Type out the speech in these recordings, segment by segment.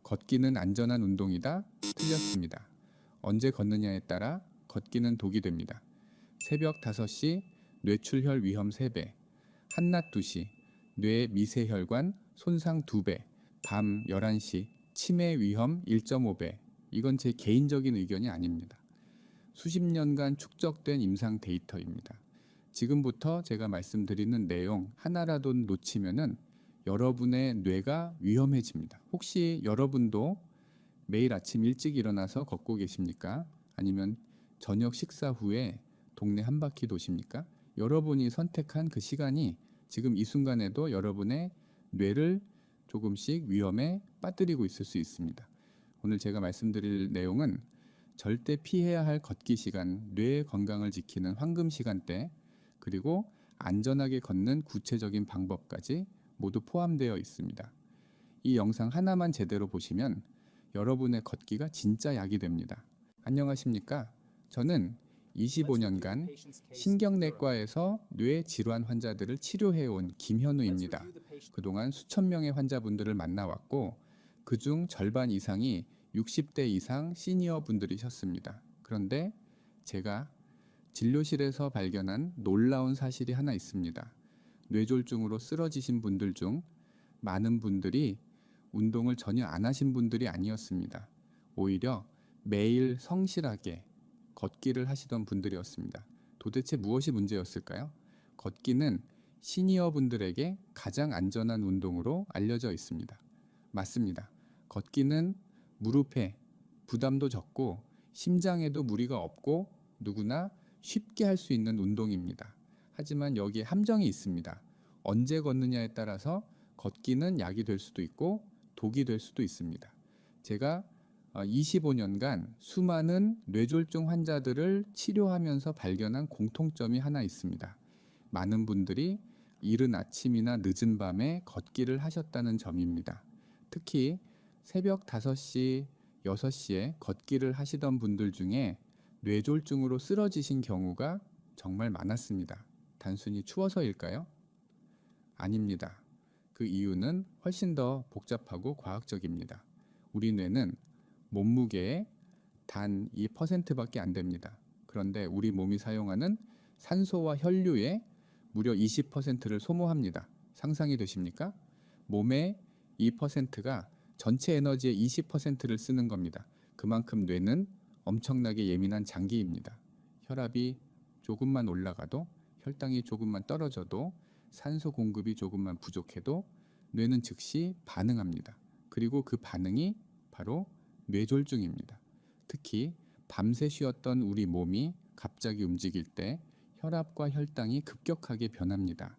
걷기는 안전한 운동이다. 틀렸습니다. 언제 걷느냐에 따라 걷기는 독이 됩니다. 새벽 5시 뇌출혈 위험 3배, 한낮 2시 뇌 미세혈관 손상 2배, 밤 11시 치매 위험 1.5배. 이건 제 개인적인 의견이 아닙니다. 수십 년간 축적된 임상 데이터입니다. 지금부터 제가 말씀드리는 내용 하나라도 놓치면은 여러분의 뇌가 위험해집니다. 혹시 여러분도 매일 아침 일찍 일어나서 걷고 계십니까? 아니면 저녁 식사 후에 동네 한 바퀴 도십니까? 여러분이 선택한 그 시간이 지금 이 순간에도 여러분의 뇌를 조금씩 위험에 빠뜨리고 있을 수 있습니다. 오늘 제가 말씀드릴 내용은 절대 피해야 할 걷기 시간, 뇌의 건강을 지키는 황금 시간대, 그리고 안전하게 걷는 구체적인 방법까지 모두 포함되어 있습니다. 이 영상 하나만 제대로 보시면 여러분의 걷기가 진짜 약이 됩니다. 안녕하십니까? 저는 25년간 신경내과에서 뇌 질환 환자들을 치료해온 김현우입니다. 그동안 수천 명의 환자분들을 만나왔고 그중 절반 이상이 60대 이상 시니어 분들이셨습니다. 그런데 제가 진료실에서 발견한 놀라운 사실이 하나 있습니다. 뇌졸중으로 쓰러지신 분들 중 많은 분들이 운동을 전혀 안 하신 분들이 아니었습니다. 오히려 매일 성실하게 걷기를 하시던 분들이었습니다. 도대체 무엇이 문제였을까요? 걷기는 시니어 분들에게 가장 안전한 운동으로 알려져 있습니다. 맞습니다. 걷기는 무릎에 부담도 적고 심장에도 무리가 없고 누구나 쉽게 할 수 있는 운동입니다. 하지만 여기에 함정이 있습니다. 언제 걷느냐에 따라서 걷기는 약이 될 수도 있고 독이 될 수도 있습니다. 제가 25년간 수많은 뇌졸중 환자들을 치료하면서 발견한 공통점이 하나 있습니다. 많은 분들이 이른 아침이나 늦은 밤에 걷기를 하셨다는 점입니다. 특히 새벽 5시, 6시에 걷기를 하시던 분들 중에 뇌졸중으로 쓰러지신 경우가 정말 많았습니다. 단순히 추워서일까요? 아닙니다. 그 이유는 훨씬 더 복잡하고 과학적입니다. 우리 뇌는 몸무게의 단 2%밖에 안 됩니다. 그런데 우리 몸이 사용하는 산소와 혈류의 무려 20%를 소모합니다. 상상이 되십니까? 몸의 2%가 전체 에너지의 20%를 쓰는 겁니다. 그만큼 뇌는 엄청나게 예민한 장기입니다. 혈압이 조금만 올라가도, 혈당이 조금만 떨어져도, 산소 공급이 조금만 부족해도 뇌는 즉시 반응합니다. 그리고 그 반응이 바로 뇌졸중입니다. 특히 밤새 쉬었던 우리 몸이 갑자기 움직일 때 혈압과 혈당이 급격하게 변합니다.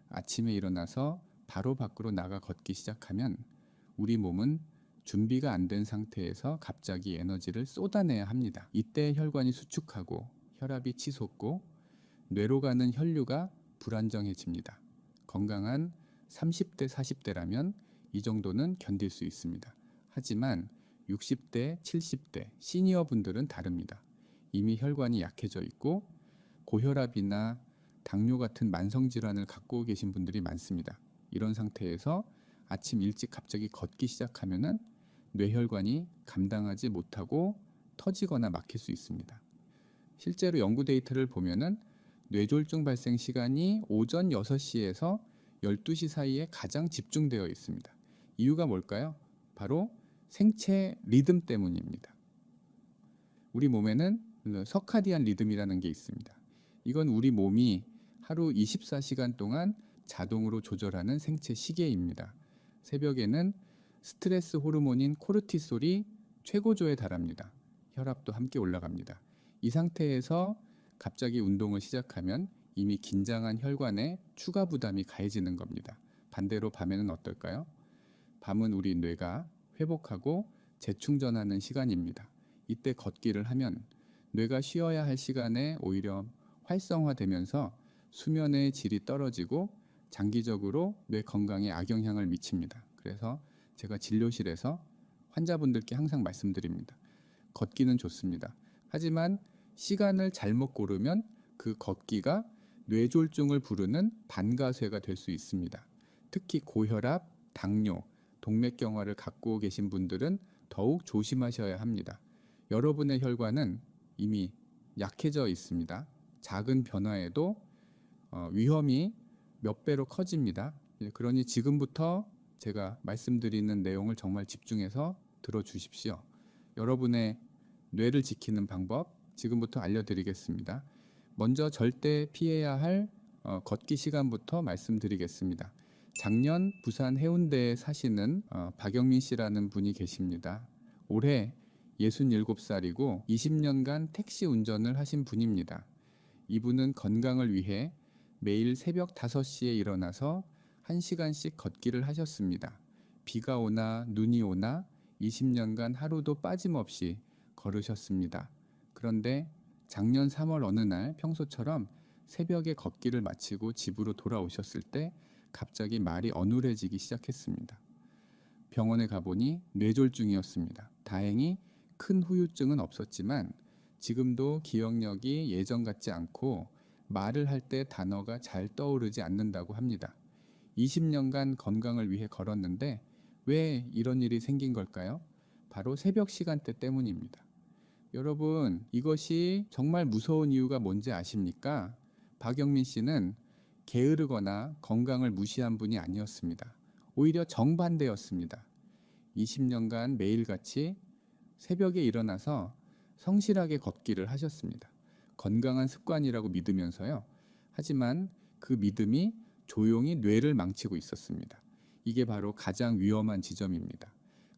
아침에 일어나서 바로 밖으로 나가 걷기 시작하면 우리 몸은 준비가 안 된 상태에서 갑자기 에너지를 쏟아내야 합니다. 이때 혈관이 수축하고 혈압이 치솟고 뇌로 가는 혈류가 불안정해집니다. 건강한 30대, 40대라면 이 정도는 견딜 수 있습니다. 하지만 60대, 70대 시니어 분들은 다릅니다. 이미 혈관이 약해져 있고 고혈압이나 당뇨 같은 만성 질환을 갖고 계신 분들이 많습니다. 이런 상태에서 아침 일찍 갑자기 걷기 시작하면은 뇌혈관이 감당하지 못하고 터지거나 막힐 수 있습니다. 실제로 연구 데이터를 보면은 뇌졸중 발생 시간이 오전 6시에서 12시 사이에 가장 집중되어 있습니다. 이유가 뭘까요? 바로 생체 리듬 때문입니다. 우리 몸에는 서카디안 리듬이라는 게 있습니다. 이건 우리 몸이 하루 24시간 동안 자동으로 조절하는 생체 시계입니다. 새벽에는 스트레스 호르몬인 코르티솔이 최고조에 달합니다. 혈압도 함께 올라갑니다. 이 상태에서 갑자기 운동을 시작하면 이미 긴장한 혈관에 추가 부담이 가해지는 겁니다. 반대로 밤에는 어떨까요? 밤은 우리 뇌가 회복하고 재충전하는 시간입니다. 이때 걷기를 하면 뇌가 쉬어야 할 시간에 오히려 활성화되면서 수면의 질이 떨어지고 장기적으로 뇌 건강에 악영향을 미칩니다. 그래서 제가 진료실에서 환자분들께 항상 말씀드립니다. 걷기는 좋습니다. 하지만 시간을 잘못 고르면 그 걷기가 뇌졸중을 부르는 반가쇠가 될 수 있습니다. 특히 고혈압, 당뇨, 동맥경화를 갖고 계신 분들은 더욱 조심하셔야 합니다. 여러분의 혈관은 이미 약해져 있습니다. 작은 변화에도 위험이 몇 배로 커집니다. 그러니 지금부터 제가 말씀드리는 내용을 정말 집중해서 들어주십시오. 여러분의 뇌를 지키는 방법 지금부터 알려드리겠습니다. 먼저 절대 피해야 할 걷기 시간부터 말씀드리겠습니다. 작년 부산 해운대에 사시는 박영민 씨라는 분이 계십니다. 올해 67살이고 20년간 택시 운전을 하신 분입니다. 이분은 건강을 위해 매일 새벽 5시에 일어나서 1시간씩 걷기를 하셨습니다. 비가 오나 눈이 오나 20년간 하루도 빠짐없이 걸으셨습니다. 그런데 작년 3월 어느 날 평소처럼 새벽에 걷기를 마치고 집으로 돌아오셨을 때 갑자기 말이 어눌해지기 시작했습니다. 병원에 가보니 뇌졸중이었습니다. 다행히 큰 후유증은 없었지만 지금도 기억력이 예전 같지 않고 말을 할 때 단어가 잘 떠오르지 않는다고 합니다. 20년간 건강을 위해 걸었는데 왜 이런 일이 생긴 걸까요? 바로 새벽 시간대 때문입니다. 여러분, 이것이 정말 무서운 이유가 뭔지 아십니까? 박영민 씨는 게으르거나 건강을 무시한 분이 아니었습니다. 오히려 정반대였습니다. 20년간 매일같이 새벽에 일어나서 성실하게 걷기를 하셨습니다. 건강한 습관이라고 믿으면서요. 하지만 그 믿음이 조용히 뇌를 망치고 있었습니다. 이게 바로 가장 위험한 지점입니다.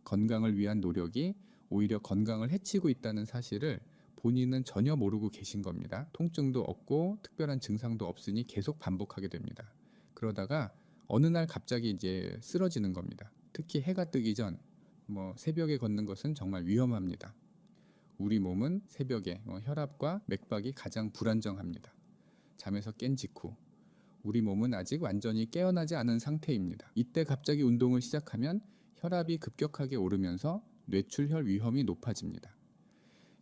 건강을 위한 노력이 오히려 건강을 해치고 있다는 사실을 본인은 전혀 모르고 계신 겁니다. 통증도 없고 특별한 증상도 없으니 계속 반복하게 됩니다. 그러다가 어느 날 갑자기 이제 쓰러지는 겁니다. 특히 해가 뜨기 전 새벽에 걷는 것은 정말 위험합니다. 우리 몸은 새벽에 혈압과 맥박이 가장 불안정합니다. 잠에서 깬 직후 우리 몸은 아직 완전히 깨어나지 않은 상태입니다. 이때 갑자기 운동을 시작하면 혈압이 급격하게 오르면서 뇌출혈 위험이 높아집니다.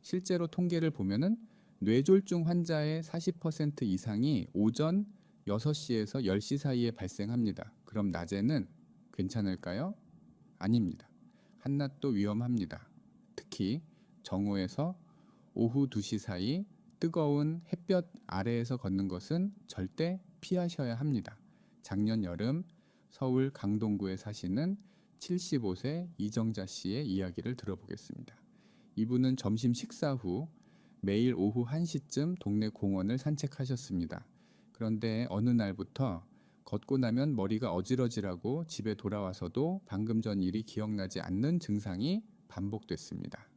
실제로 통계를 보면은 뇌졸중 환자의 40% 이상이 오전 6시에서 10시 사이에 발생합니다. 그럼 낮에는 괜찮을까요? 아닙니다. 한낮도 위험합니다. 특히 정오에서 오후 2시 사이 뜨거운 햇볕 아래에서 걷는 것은 절대 피하셔야 합니다. 작년 여름 서울 강동구에 사시는 75세 이정자 씨의 이야기를 들어보겠습니다. 이분은 점심 식사 후 매일 오후 1시쯤 동네 공원을 산책하셨습니다. 그런데 어느 날부터 걷고 나면 머리가 어지러지라고 집에 돌아와서도 방금 전 일이 기억나지 않는 증상이 반복됐습니다.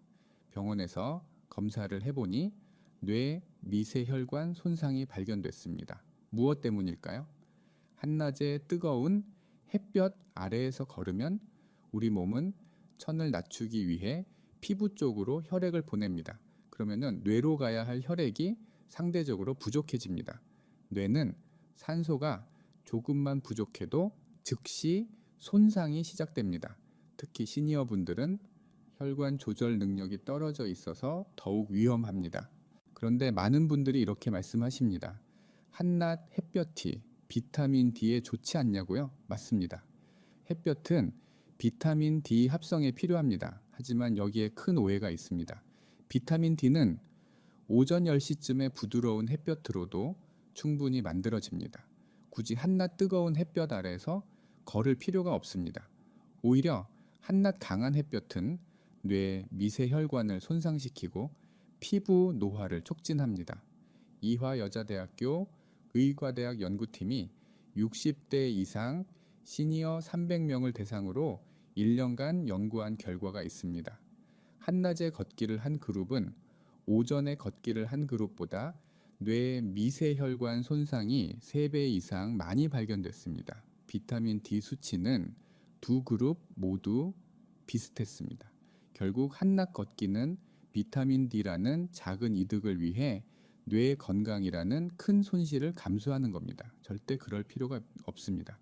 병원에서 검사를 해보니 뇌 미세혈관 손상이 발견됐습니다. 무엇 때문일까요? 한낮에 뜨거운 햇볕 아래에서 걸으면 우리 몸은 천을 낮추기 위해 피부 쪽으로 혈액을 보냅니다. 그러면은 뇌로 가야 할 혈액이 상대적으로 부족해집니다. 뇌는 산소가 조금만 부족해도 즉시 손상이 시작됩니다. 특히 시니어 분들은 혈관 조절 능력이 떨어져 있어서 더욱 위험합니다. 그런데 많은 분들이 이렇게 말씀하십니다. 한낮 햇볕이 비타민 D에 좋지 않냐고요? 맞습니다. 햇볕은 비타민 D 합성에 필요합니다. 하지만 여기에 큰 오해가 있습니다. 비타민 D는 오전 10시쯤에 부드러운 햇볕으로도 충분히 만들어집니다. 굳이 한낮 뜨거운 햇볕 아래에서 걸을 필요가 없습니다. 오히려 한낮 강한 햇볕은 뇌 미세혈관을 손상시키고 피부 노화를 촉진합니다. 이화여자대학교 의과대학 연구팀이 60대 이상 시니어 300명을 대상으로 1년간 연구한 결과가 있습니다. 한낮에 걷기를 한 그룹은 오전에 걷기를 한 그룹보다 뇌 미세혈관 손상이 3배 이상 많이 발견됐습니다. 비타민 D 수치는 두 그룹 모두 비슷했습니다. 결국 한낮 걷기는 비타민 D라는 작은 이득을 위해 뇌 건강이라는 큰 손실을 감수하는 겁니다. 절대 그럴 필요가 없습니다.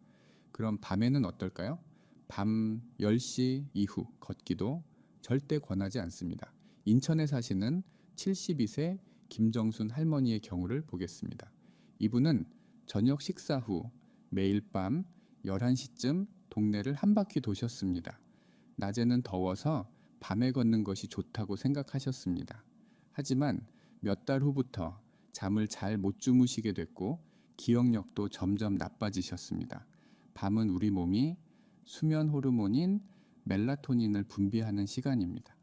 그럼 밤에는 어떨까요? 밤 10시 이후 걷기도 절대 권하지 않습니다. 인천에 사시는 72세 김정순 할머니의 경우를 보겠습니다. 이분은 저녁 식사 후 매일 밤 11시쯤 동네를 한 바퀴 도셨습니다. 낮에는 더워서 밤에 걷는 것이 좋다고 생각하셨습니다. 하지만 몇 달 후부터 잠을 잘 못 주무시게 됐고 기억력도 점점 나빠지셨습니다. 밤은 우리 몸이 수면 호르몬인 멜라토닌을 분비하는 시간입니다.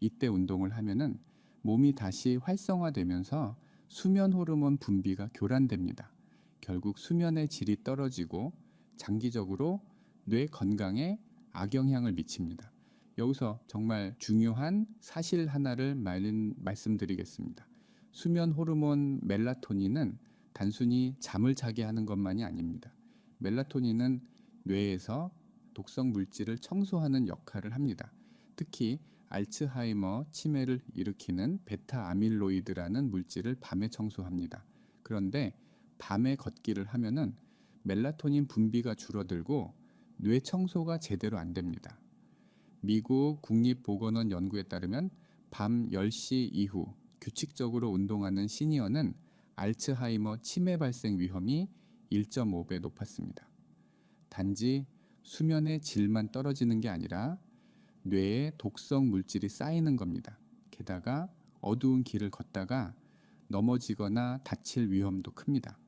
이때 운동을 하면은 몸이 다시 활성화되면서 수면 호르몬 분비가 교란됩니다. 결국 수면의 질이 떨어지고 장기적으로 뇌 건강에 악영향을 미칩니다. 여기서 정말 중요한 사실 하나를 말씀드리겠습니다. 수면 호르몬 멜라토닌은 단순히 잠을 자게 하는 것만이 아닙니다. 멜라토닌은 뇌에서 독성 물질을 청소하는 역할을 합니다. 특히 알츠하이머 치매를 일으키는 베타 아밀로이드라는 물질을 밤에 청소합니다. 그런데 밤에 걷기를 하면은 멜라토닌 분비가 줄어들고 뇌 청소가 제대로 안 됩니다. 미국 국립보건원 연구에 따르면 밤 10시 이후 규칙적으로 운동하는 시니어는 알츠하이머 치매 발생 위험이 1.5배 높았습니다. 단지 수면의 질만 떨어지는 게 아니라 뇌에 독성 물질이 쌓이는 겁니다. 게다가 어두운 길을 걷다가 넘어지거나 다칠 위험도 큽니다.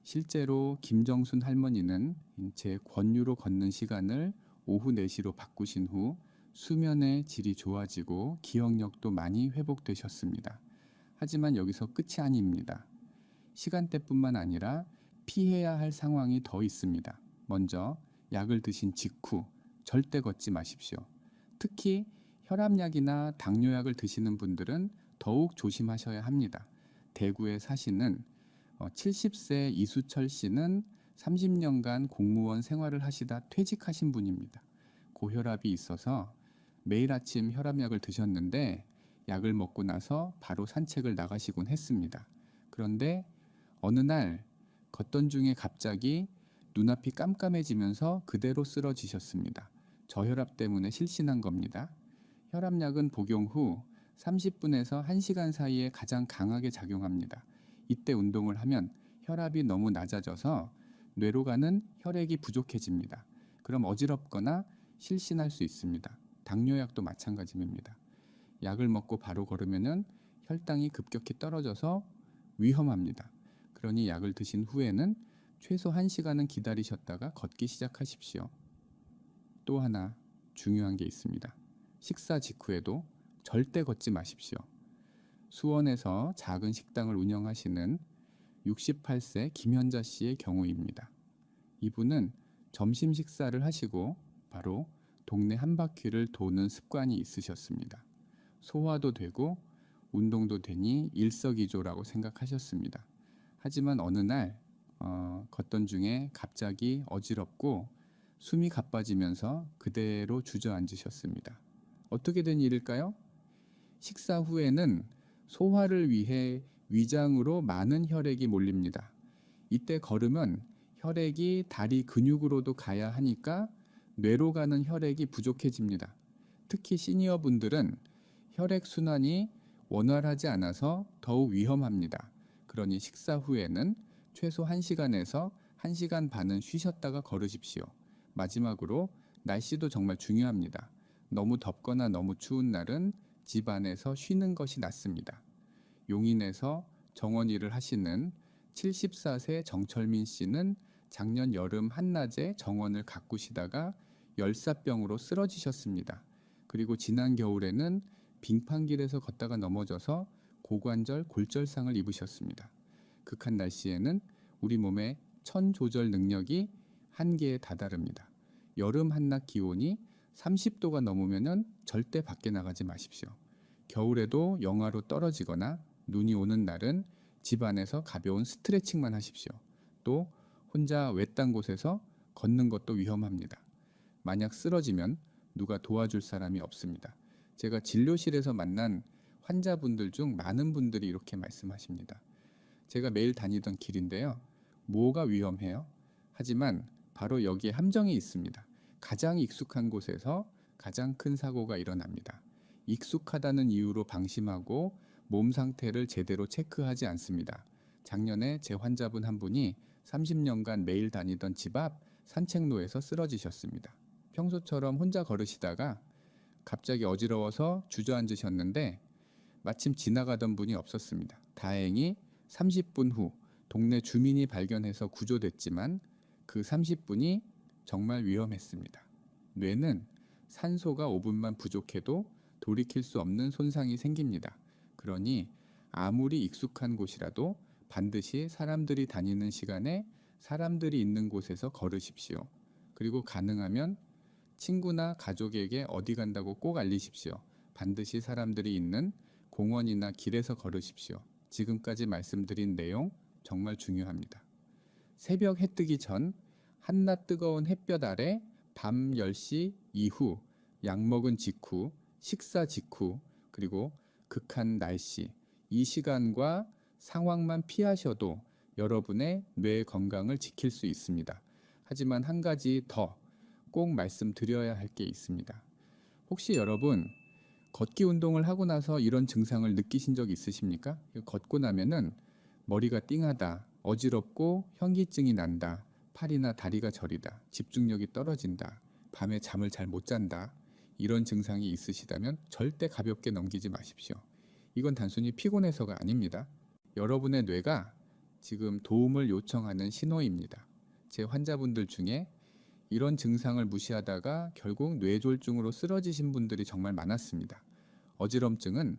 실제로 김정순 할머니는 제 권유로 걷는 시간을 오후 4시로 바꾸신 후 수면의 질이 좋아지고 기억력도 많이 회복되셨습니다. 하지만 여기서 끝이 아닙니다. 시간대뿐만 아니라 피해야 할 상황이 더 있습니다. 먼저 약을 드신 직후 절대 걷지 마십시오. 특히 혈압약이나 당뇨약을 드시는 분들은 더욱 조심하셔야 합니다. 대구에 사시는 70세 이수철 씨는 30년간 공무원 생활을 하시다 퇴직하신 분입니다. 고혈압이 있어서 매일 아침 혈압약을 드셨는데 약을 먹고 나서 바로 산책을 나가시곤 했습니다. 그런데 어느 날 걷던 중에 갑자기 눈앞이 깜깜해지면서 그대로 쓰러지셨습니다. 저혈압 때문에 실신한 겁니다. 혈압약은 복용 후 30분에서 1시간 사이에 가장 강하게 작용합니다. 이때 운동을 하면 혈압이 너무 낮아져서 뇌로 가는 혈액이 부족해집니다. 그럼 어지럽거나 실신할 수 있습니다. 당뇨약도 마찬가지입니다. 약을 먹고 바로 걸으면 혈당이 급격히 떨어져서 위험합니다. 그러니 약을 드신 후에는 최소 1시간은 기다리셨다가 걷기 시작하십시오. 또 하나 중요한 게 있습니다. 식사 직후에도 절대 걷지 마십시오. 수원에서 작은 식당을 운영하시는 68세 김현자 씨의 경우입니다. 이분은 점심 식사를 하시고 바로 동네 한 바퀴를 도는 습관이 있으셨습니다. 소화도 되고 운동도 되니 일석이조라고 생각하셨습니다. 하지만 어느 날 걷던 중에 갑자기 어지럽고 숨이 가빠지면서 그대로 주저앉으셨습니다. 어떻게 된 일일까요? 식사 후에는 소화를 위해 위장으로 많은 혈액이 몰립니다. 이때 걸으면 혈액이 다리 근육으로도 가야 하니까 뇌로 가는 혈액이 부족해집니다. 특히 시니어분들은 혈액 순환이 원활하지 않아서 더욱 위험합니다. 그러니 식사 후에는 최소 1시간에서 1시간 반은 쉬셨다가 걸으십시오. 마지막으로 날씨도 정말 중요합니다. 너무 덥거나 너무 추운 날은 집 안에서 쉬는 것이 낫습니다. 용인에서 정원 일을 하시는 74세 정철민 씨는 작년 여름 한낮에 정원을 가꾸시다가 열사병으로 쓰러지셨습니다. 그리고 지난 겨울에는 빙판길에서 걷다가 넘어져서 고관절 골절상을 입으셨습니다. 극한 날씨에는 우리 몸의 천 조절 능력이 한계에 다다릅니다. 여름 한낮 기온이 30도가 넘으면 절대 밖에 나가지 마십시오. 겨울에도 영하로 떨어지거나 눈이 오는 날은 집 안에서 가벼운 스트레칭만 하십시오. 또 혼자 외딴 곳에서 걷는 것도 위험합니다. 만약 쓰러지면 누가 도와줄 사람이 없습니다. 제가 진료실에서 만난 환자분들 중 많은 분들이 이렇게 말씀하십니다. 제가 매일 다니던 길인데요. 뭐가 위험해요? 하지만 바로 여기에 함정이 있습니다. 가장 익숙한 곳에서 가장 큰 사고가 일어납니다. 익숙하다는 이유로 방심하고 몸 상태를 제대로 체크하지 않습니다. 작년에 제 환자분 한 분이 30년간 매일 다니던 집 앞 산책로에서 쓰러지셨습니다. 평소처럼 혼자 걸으시다가 갑자기 어지러워서 주저앉으셨는데 마침 지나가던 분이 없었습니다. 다행히 30분 후 동네 주민이 발견해서 구조됐지만 그 30분이 정말 위험했습니다. 뇌는 산소가 5분만 부족해도 돌이킬 수 없는 손상이 생깁니다. 그러니 아무리 익숙한 곳이라도 반드시 사람들이 다니는 시간에 사람들이 있는 곳에서 걸으십시오. 그리고 가능하면 친구나 가족에게 어디 간다고 꼭 알리십시오. 반드시 사람들이 있는 공원이나 길에서 걸으십시오. 지금까지 말씀드린 내용 정말 중요합니다. 새벽 해 뜨기 전 한낮 뜨거운 햇볕 아래 밤 10시 이후 약 먹은 직후 식사 직후 그리고 극한 날씨 이 시간과 상황만 피하셔도 여러분의 뇌 건강을 지킬 수 있습니다. 하지만 한 가지 더 꼭 말씀드려야 할 게 있습니다. 혹시 여러분 걷기 운동을 하고 나서 이런 증상을 느끼신 적 있으십니까? 걷고 나면은 머리가 띵하다, 어지럽고 현기증이 난다, 팔이나 다리가 저리다, 집중력이 떨어진다, 밤에 잠을 잘 못 잔다. 이런 증상이 있으시다면 절대 가볍게 넘기지 마십시오. 이건 단순히 피곤해서가 아닙니다. 여러분의 뇌가 지금 도움을 요청하는 신호입니다. 제 환자분들 중에 이런 증상을 무시하다가 결국 뇌졸중으로 쓰러지신 분들이 정말 많았습니다. 어지럼증은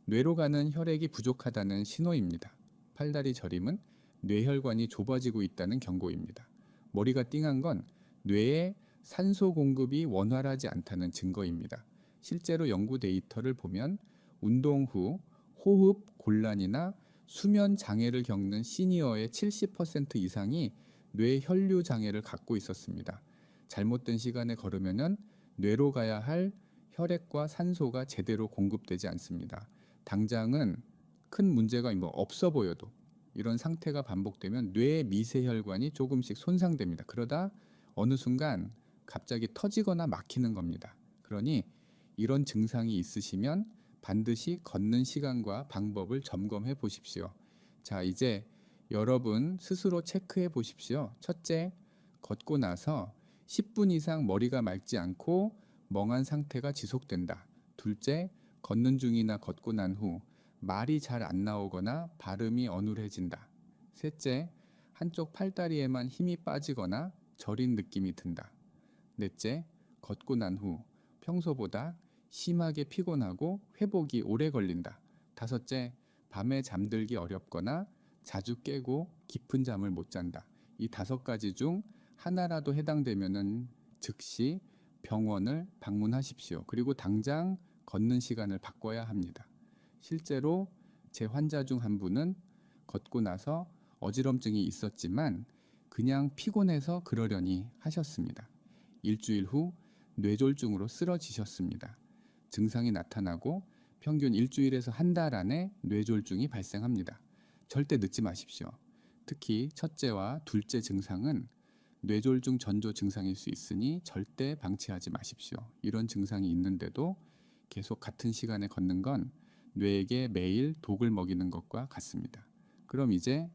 뇌로 가는 혈액이 부족하다는 신호입니다. 팔다리 저림은 뇌혈관이 좁아지고 있다는 경고입니다. 머리가 띵한 건 뇌에 산소 공급이 원활하지 않다는 증거입니다. 실제로 연구 데이터를 보면 운동 후 호흡 곤란이나 수면 장애를 겪는 시니어의 70% 이상이 뇌 혈류 장애를 갖고 있었습니다. 잘못된 시간에 걸으면 뇌로 가야 할 혈액과 산소가 제대로 공급되지 않습니다. 당장은 큰 문제가 없어 보여도 이런 상태가 반복되면 뇌 미세혈관이 조금씩 손상됩니다. 그러다 어느 순간 갑자기 터지거나 막히는 겁니다. 그러니 이런 증상이 있으시면 반드시 걷는 시간과 방법을 점검해 보십시오. 자, 이제 여러분 스스로 체크해 보십시오. 첫째, 걷고 나서 10분 이상 머리가 맑지 않고 멍한 상태가 지속된다. 둘째, 걷는 중이나 걷고 난 후 말이 잘 안 나오거나 발음이 어눌해진다. 셋째, 한쪽 팔다리에만 힘이 빠지거나 저린 느낌이 든다. 넷째, 걷고 난 후 평소보다 심하게 피곤하고 회복이 오래 걸린다. 다섯째, 밤에 잠들기 어렵거나 자주 깨고 깊은 잠을 못 잔다. 이 5가지 중 하나라도 해당되면은 즉시 병원을 방문하십시오. 그리고 당장 걷는 시간을 바꿔야 합니다. 실제로 제 환자 중 한 분은 걷고 나서 어지럼증이 있었지만 그냥 피곤해서 그러려니 하셨습니다. 일주일 후 뇌졸중으로 쓰러지셨습니다. 증상이 나타나고 평균 일주일에서 한 달 안에 뇌졸중이 발생합니다. 절대 늦지 마십시오. 특히 첫째와 둘째 증상은 뇌졸중 전조 증상일 수 있으니 절대 방치하지 마십시오. 이런 증상이 있는데도 계속 같은 시간에 걷는 건 뇌에게 매일 독을 먹이는 것과 같습니다. 그럼 이제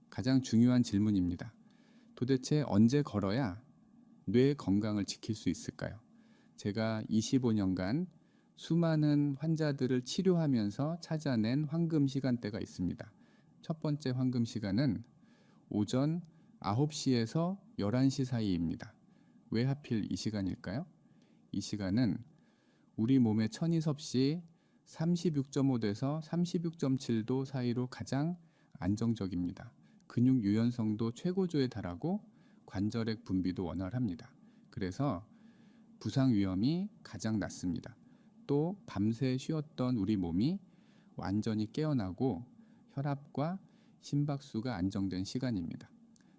가장 중요한 질문입니다. 도대체 언제 걸어야 뇌 건강을 지킬 수 있을까요? 제가 25년간 수많은 환자들을 치료하면서 찾아낸 황금 시간대가 있습니다. 첫 번째 황금 시간은 오전 9시에서 11시 사이입니다. 왜 하필 이 시간일까요? 이 시간은 우리 몸의 천이섭씨 36.5도에서 36.7도 사이로 가장 안정적입니다. 근육 유연성도 최고조에 달하고 관절액 분비도 원활합니다. 그래서 부상 위험이 가장 낮습니다. 또 밤새 쉬었던 우리 몸이 완전히 깨어나고 혈압과 심박수가 안정된 시간입니다.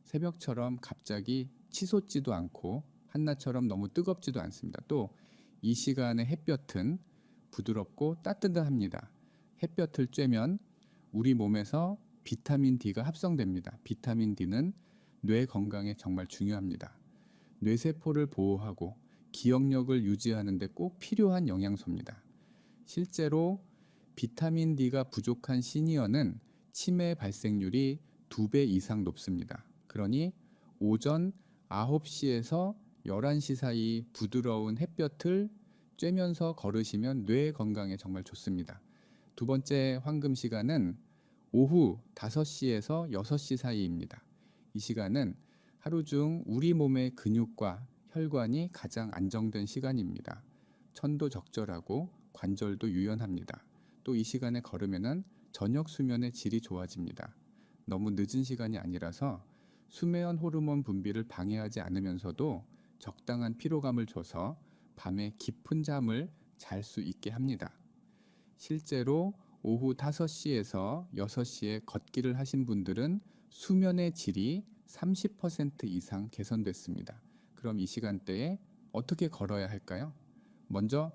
새벽처럼 갑자기 치솟지도 않고 한낮처럼 너무 뜨겁지도 않습니다. 또 이 시간의 햇볕은 부드럽고 따뜻합니다. 햇볕을 쬐면 우리 몸에서 비타민 D가 합성됩니다. 비타민 D는 뇌 건강에 정말 중요합니다. 뇌세포를 보호하고 기억력을 유지하는 데 꼭 필요한 영양소입니다. 실제로 비타민 D가 부족한 시니어는 치매 발생률이 2배 이상 높습니다. 그러니 오전 9시에서 11시 사이 부드러운 햇볕을 쬐면서 걸으시면 뇌 건강에 정말 좋습니다. 두 번째 황금 시간은 오후 5시에서 6시 사이입니다. 이 시간은 하루 중 우리 몸의 근육과 혈관이 가장 안정된 시간입니다. 천도 적절하고 관절도 유연합니다. 또 이 시간에 걸으면 저녁 수면의 질이 좋아집니다. 너무 늦은 시간이 아니라서 수면 호르몬 분비를 방해하지 않으면서도 적당한 피로감을 줘서 밤에 깊은 잠을 잘 수 있게 합니다. 실제로 오후 5시에서 6시에 걷기를 하신 분들은 수면의 질이 30% 이상 개선됐습니다. 그럼 이 시간대에 어떻게 걸어야 할까요? 먼저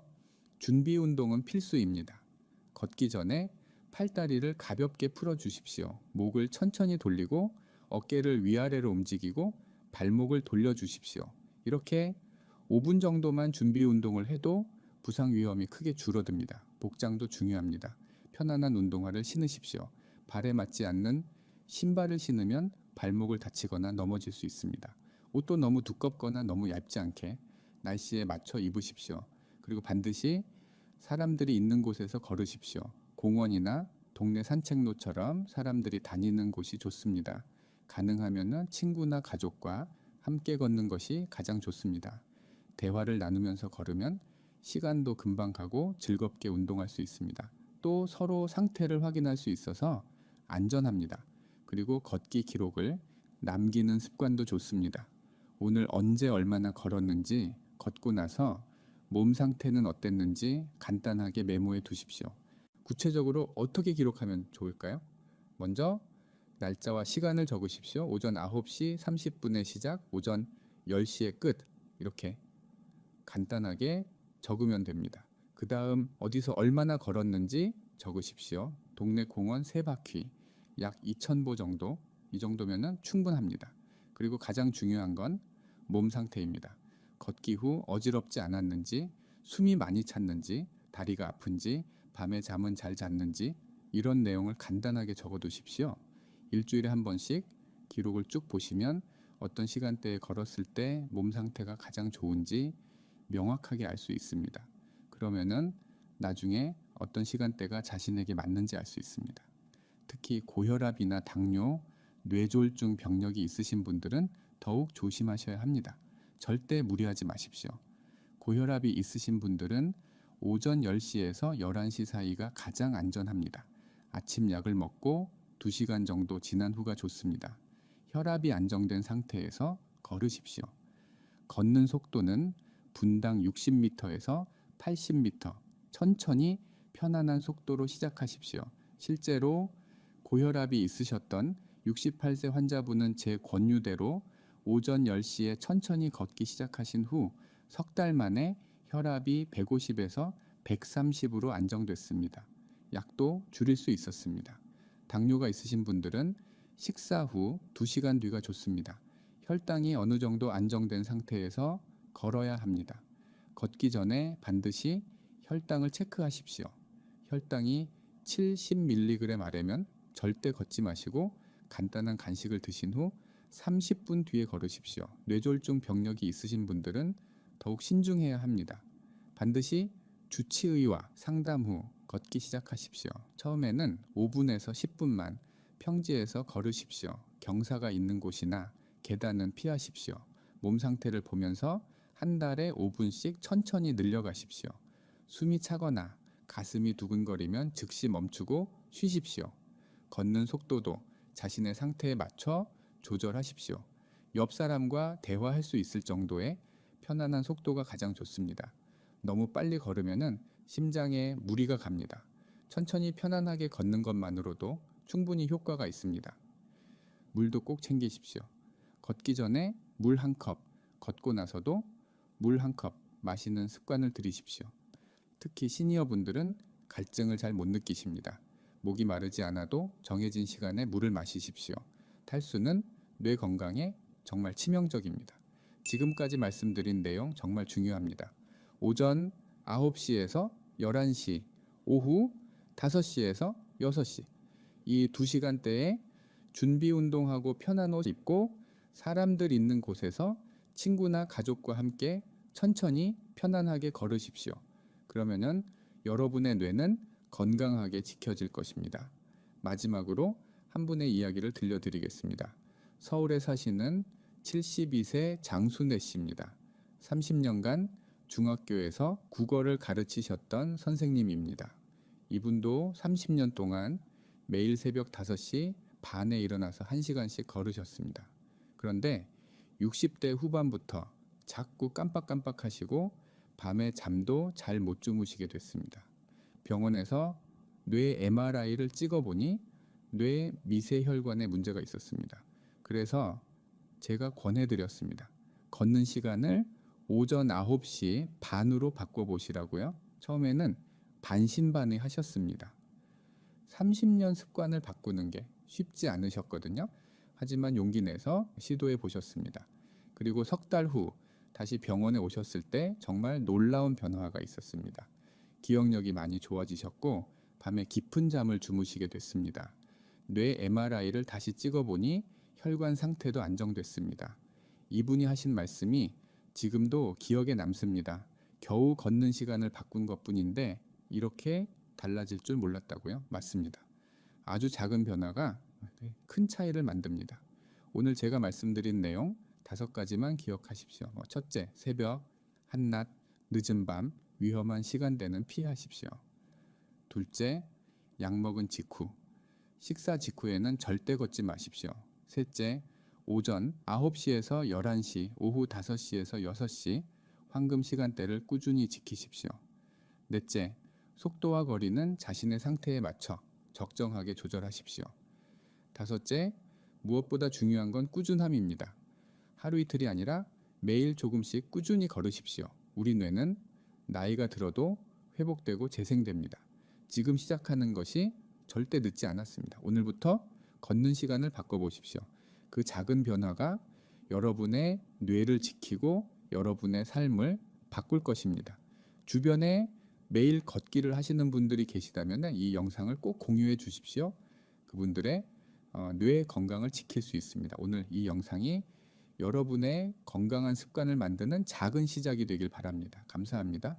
준비 운동은 필수입니다. 걷기 전에 팔다리를 가볍게 풀어 주십시오. 목을 천천히 돌리고 어깨를 위아래로 움직이고 발목을 돌려 주십시오. 이렇게 5분 정도만 준비 운동을 해도 부상 위험이 크게 줄어듭니다. 복장도 중요합니다. 편안한 운동화를 신으십시오. 발에 맞지 않는 신발을 신으면 발목을 다치거나 넘어질 수 있습니다. 옷도 너무 두껍거나 너무 얇지 않게 날씨에 맞춰 입으십시오. 그리고 반드시 사람들이 있는 곳에서 걸으십시오. 공원이나 동네 산책로처럼 사람들이 다니는 곳이 좋습니다. 가능하면 친구나 가족과 함께 걷는 것이 가장 좋습니다. 대화를 나누면서 걸으면 시간도 금방 가고 즐겁게 운동할 수 있습니다. 또 서로 상태를 확인할 수 있어서 안전합니다. 그리고 걷기 기록을 남기는 습관도 좋습니다. 오늘 언제 얼마나 걸었는지 걷고 나서 몸 상태는 어땠는지 간단하게 메모해 두십시오. 구체적으로 어떻게 기록하면 좋을까요? 먼저 날짜와 시간을 적으십시오. 오전 9시 30분에 시작, 오전 10시에 끝. 이렇게 간단하게 적으면 됩니다. 그 다음 어디서 얼마나 걸었는지 적으십시오. 동네 공원 3바퀴, 약 2,000보 정도, 이 정도면 충분합니다. 그리고 가장 중요한 건 몸 상태입니다. 걷기 후 어지럽지 않았는지, 숨이 많이 찼는지, 다리가 아픈지, 밤에 잠은 잘 잤는지 이런 내용을 간단하게 적어 두십시오. 일주일에 한 번씩 기록을 쭉 보시면 어떤 시간대에 걸었을 때 몸 상태가 가장 좋은지 명확하게 알 수 있습니다. 그러면은 나중에 어떤 시간대가 자신에게 맞는지 알 수 있습니다. 특히 고혈압이나 당뇨, 뇌졸중 병력이 있으신 분들은 더욱 조심하셔야 합니다. 절대 무리하지 마십시오. 고혈압이 있으신 분들은 오전 10시에서 11시 사이가 가장 안전합니다. 아침 약을 먹고 2시간 정도 지난 후가 좋습니다. 혈압이 안정된 상태에서 걸으십시오. 걷는 속도는 분당 60m에서 80m, 천천히 편안한 속도로 시작하십시오. 실제로 고혈압이 있으셨던 68세 환자분은 제 권유대로 오전 10시에 천천히 걷기 시작하신 후 석 달 만에 혈압이 150에서 130으로 안정됐습니다. 약도 줄일 수 있었습니다. 당뇨가 있으신 분들은 식사 후 2시간 뒤가 좋습니다. 혈당이 어느 정도 안정된 상태에서 걸어야 합니다. 걷기 전에 반드시 혈당을 체크하십시오. 혈당이 70mg 아래면 절대 걷지 마시고 간단한 간식을 드신 후 30분 뒤에 걸으십시오. 뇌졸중 병력이 있으신 분들은 더욱 신중해야 합니다. 반드시 주치의와 상담 후 걷기 시작하십시오. 처음에는 5분에서 10분만 평지에서 걸으십시오. 경사가 있는 곳이나 계단은 피하십시오. 몸 상태를 보면서 한 달에 5분씩 천천히 늘려가십시오. 숨이 차거나 가슴이 두근거리면 즉시 멈추고 쉬십시오. 걷는 속도도 자신의 상태에 맞춰 조절하십시오. 옆 사람과 대화할 수 있을 정도의 편안한 속도가 가장 좋습니다. 너무 빨리 걸으면 심장에 무리가 갑니다. 천천히 편안하게 걷는 것만으로도 충분히 효과가 있습니다. 물도 꼭 챙기십시오. 걷기 전에 물 한 컵, 걷고 나서도 물 한 컵 마시는 습관을 들이십시오. 특히 시니어 분들은 갈증을 잘 못 느끼십니다. 목이 마르지 않아도 정해진 시간에 물을 마시십시오. 탈수는 뇌 건강에 정말 치명적입니다. 지금까지 말씀드린 내용 정말 중요합니다. 오전 9시에서 11시, 오후 5시에서 6시 이 2시간대에 준비 운동하고 편한 옷 입고 사람들 있는 곳에서 친구나 가족과 함께 천천히 편안하게 걸으십시오. 그러면은 여러분의 뇌는 건강하게 지켜질 것입니다. 마지막으로 한 분의 이야기를 들려드리겠습니다. 서울에 사시는 72세 장순애 씨입니다. 30년간 중학교에서 국어를 가르치셨던 선생님입니다. 이분도 30년 동안 매일 새벽 5시 반에 일어나서 1시간씩 걸으셨습니다. 그런데 60대 후반부터 자꾸 깜빡깜빡하시고 밤에 잠도 잘 못 주무시게 됐습니다. 병원에서 뇌 MRI를 찍어보니 뇌 미세혈관에 문제가 있었습니다. 그래서 제가 권해드렸습니다. 걷는 시간을 오전 9시 반으로 바꿔보시라고요. 처음에는 반신반의 하셨습니다. 30년 습관을 바꾸는 게 쉽지 않으셨거든요. 하지만 용기 내서 시도해 보셨습니다. 그리고 석 달 후 다시 병원에 오셨을 때 정말 놀라운 변화가 있었습니다. 기억력이 많이 좋아지셨고 밤에 깊은 잠을 주무시게 됐습니다. 뇌 MRI를 다시 찍어보니 혈관 상태도 안정됐습니다. 이분이 하신 말씀이 지금도 기억에 남습니다. 겨우 걷는 시간을 바꾼 것뿐인데 이렇게 달라질 줄 몰랐다고요? 맞습니다. 아주 작은 변화가 큰 차이를 만듭니다. 오늘 제가 말씀드린 내용 5가지만 기억하십시오. 첫째, 새벽, 한낮, 늦은 밤, 위험한 시간대는 피하십시오. 둘째, 약 먹은 직후, 식사 직후에는 절대 걷지 마십시오. 셋째, 오전 9시에서 11시, 오후 5시에서 6시 황금 시간대를 꾸준히 지키십시오. 넷째, 속도와 거리는 자신의 상태에 맞춰 적정하게 조절하십시오. 다섯째, 무엇보다 중요한 건 꾸준함입니다. 하루 이틀이 아니라 매일 조금씩 꾸준히 걸으십시오. 우리 뇌는 나이가 들어도 회복되고 재생됩니다. 지금 시작하는 것이 절대 늦지 않았습니다. 오늘부터 걷는 시간을 바꿔보십시오. 그 작은 변화가 여러분의 뇌를 지키고 여러분의 삶을 바꿀 것입니다. 주변에 매일 걷기를 하시는 분들이 계시다면 이 영상을 꼭 공유해 주십시오. 그분들의 뇌 건강을 지킬 수 있습니다. 오늘 이 영상이 여러분의 건강한 습관을 만드는 작은 시작이 되길 바랍니다. 감사합니다.